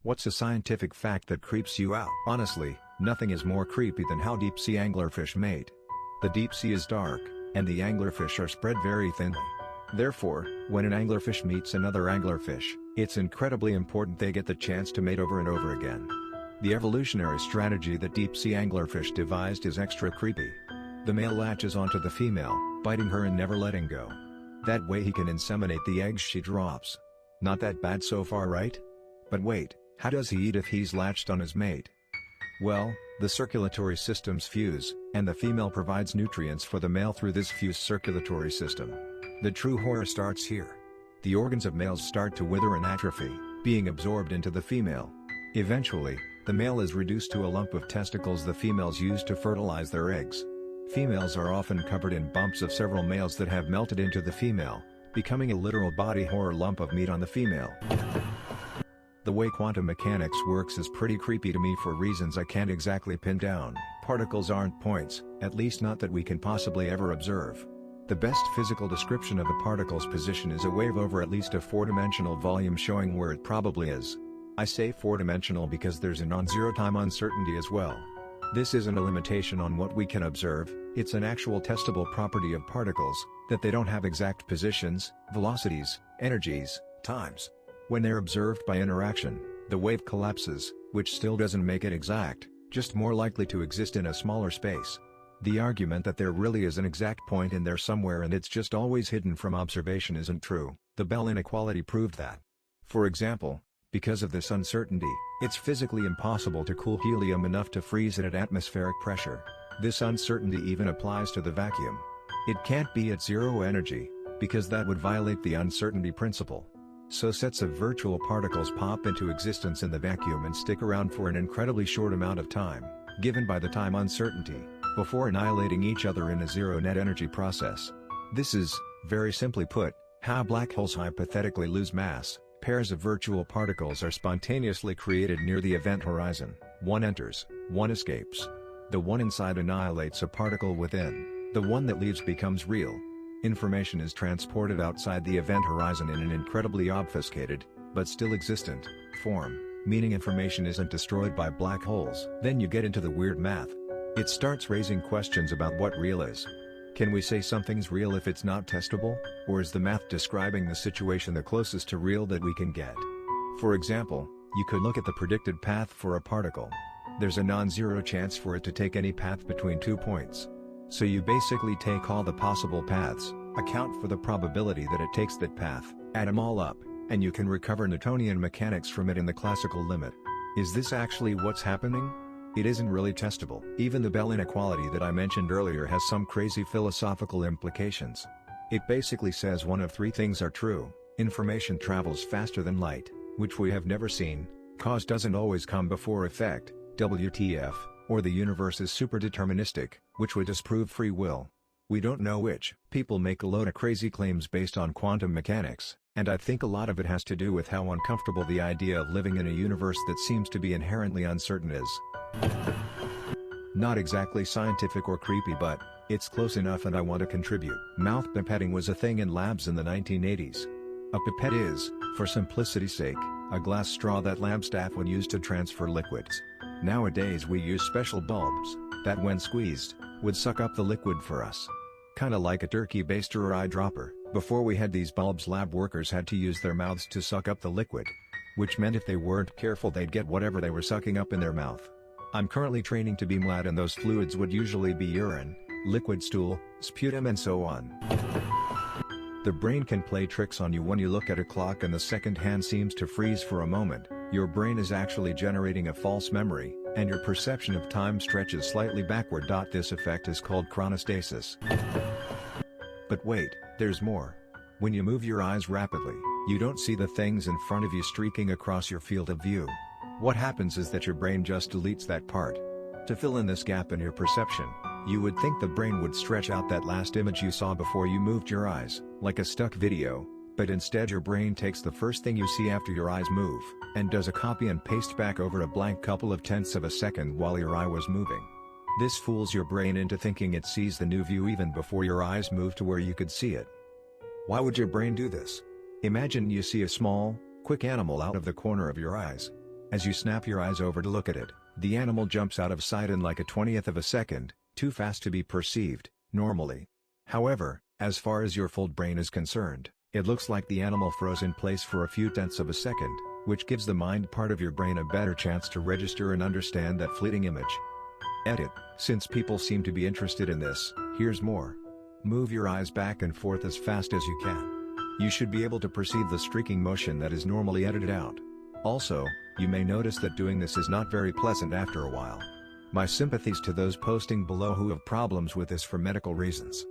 What's a scientific fact that creeps you out? Honestly, nothing is more creepy than how deep-sea anglerfish mate. The deep sea is dark, and the anglerfish are spread very thinly. Therefore, when an anglerfish meets another anglerfish, it's incredibly important they get the chance to mate over and over again. The evolutionary strategy that deep-sea anglerfish devised is extra creepy. The male latches onto the female, biting her and never letting go. That way he can inseminate the eggs she drops. Not that bad so far, right? But wait, how does he eat if he's latched on his mate? Well, the circulatory systems fuse, and the female provides nutrients for the male through this fused circulatory system. The true horror starts here. The organs of males start to wither and atrophy, being absorbed into the female. Eventually, the male is reduced to a lump of testicles the females use to fertilize their eggs. Females are often covered in bumps of several males that have melted into the female, becoming a literal body horror lump of meat on the female. The way quantum mechanics works is pretty creepy to me for reasons I can't exactly pin down. Particles aren't points, at least not that we can possibly ever observe. The best physical description of a particle's position is a wave over at least a four-dimensional volume showing where it probably is. I say four-dimensional because there's a non-zero time uncertainty as well. This isn't a limitation on what we can observe, it's an actual testable property of particles, that they don't have exact positions, velocities, energies, times. When they're observed by interaction, the wave collapses, which still doesn't make it exact, just more likely to exist in a smaller space. The argument that there really is an exact point in there somewhere and it's just always hidden from observation isn't true. The Bell inequality proved that. For example, because of this uncertainty, it's physically impossible to cool helium enough to freeze it at atmospheric pressure. This uncertainty even applies to the vacuum. It can't be at zero energy, because that would violate the uncertainty principle. So sets of virtual particles pop into existence in the vacuum and stick around for an incredibly short amount of time, given by the time uncertainty, before annihilating each other in a zero net energy process. This is, very simply put, how black holes hypothetically lose mass. Pairs of virtual particles are spontaneously created near the event horizon. One enters, one escapes. The one inside annihilates a particle within. The one that leaves becomes real. Information is transported outside the event horizon in an incredibly obfuscated, but still existent, form, meaning information isn't destroyed by black holes. Then you get into the weird math. It starts raising questions about what real is. Can we say something's real if it's not testable, or is the math describing the situation the closest to real that we can get? For example, you could look at the predicted path for a particle. There's a non-zero chance for it to take any path between 2 points. So you basically take all the possible paths, account for the probability that it takes that path, add them all up, and you can recover Newtonian mechanics from it in the classical limit. Is this actually what's happening? It isn't really testable. Even the Bell inequality that I mentioned earlier has some crazy philosophical implications. It basically says one of three things are true: information travels faster than light, which we have never seen, cause doesn't always come before effect, WTF, or the universe is superdeterministic, which would disprove free will. We don't know which. People make a load of crazy claims based on quantum mechanics, and I think a lot of it has to do with how uncomfortable the idea of living in a universe that seems to be inherently uncertain is. Not exactly scientific or creepy, but it's close enough and I want to contribute. Mouth pipetting was a thing in labs in the 1980s. A pipette is, for simplicity's sake, a glass straw that lab staff would use to transfer liquids. Nowadays we use special bulbs, that when squeezed, would suck up the liquid for us. Kinda like a turkey baster or eyedropper. Before we had these bulbs, lab workers had to use their mouths to suck up the liquid. Which meant if they weren't careful they'd get whatever they were sucking up in their mouth. I'm currently training to be MLAD and those fluids would usually be urine, liquid stool, sputum and so on. The brain can play tricks on you when you look at a clock and the second hand seems to freeze for a moment. Your brain is actually generating a false memory, and your perception of time stretches slightly backward. This effect is called chronostasis. But wait, there's more. When you move your eyes rapidly, you don't see the things in front of you streaking across your field of view. What happens is that your brain just deletes that part. To fill in this gap in your perception, you would think the brain would stretch out that last image you saw before you moved your eyes, like a stuck video, but instead your brain takes the first thing you see after your eyes move, and does a copy and paste back over a blank couple of tenths of a second while your eye was moving. This fools your brain into thinking it sees the new view even before your eyes move to where you could see it. Why would your brain do this? Imagine you see a small, quick animal out of the corner of your eyes. As you snap your eyes over to look at it, the animal jumps out of sight in like a 20th of a second, too fast to be perceived, normally. However, as far as your full brain is concerned, it looks like the animal froze in place for a few tenths of a second, which gives the mind part of your brain a better chance to register and understand that fleeting image. Edit: since people seem to be interested in this, here's more. Move your eyes back and forth as fast as you can. You should be able to perceive the streaking motion that is normally edited out. Also, you may notice that doing this is not very pleasant after a while. My sympathies to those posting below who have problems with this for medical reasons.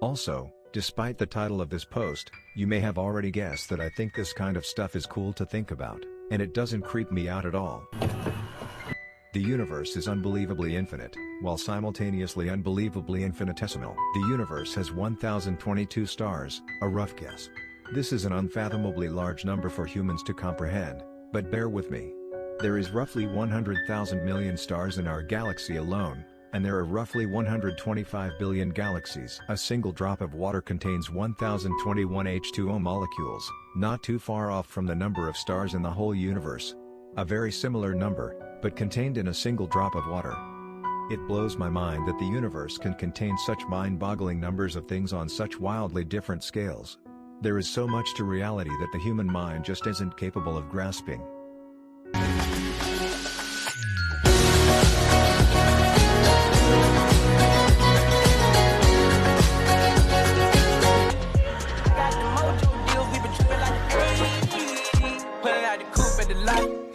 Also, despite the title of this post, you may have already guessed that I think this kind of stuff is cool to think about, and it doesn't creep me out at all. The universe is unbelievably infinite, while simultaneously unbelievably infinitesimal. The universe has 1022 stars, a rough guess. This is an unfathomably large number for humans to comprehend, but bear with me. There is roughly 100,000 million stars in our galaxy alone, and there are roughly 125 billion galaxies. A single drop of water contains 1021 H2O molecules, not too far off from the number of stars in the whole universe. A very similar number, but contained in a single drop of water. It blows my mind that the universe can contain such mind-boggling numbers of things on such wildly different scales. There is so much to reality that the human mind just isn't capable of grasping. Got the mojo deals, we been tripping like the 80s. Pulling out the coupe at the lot.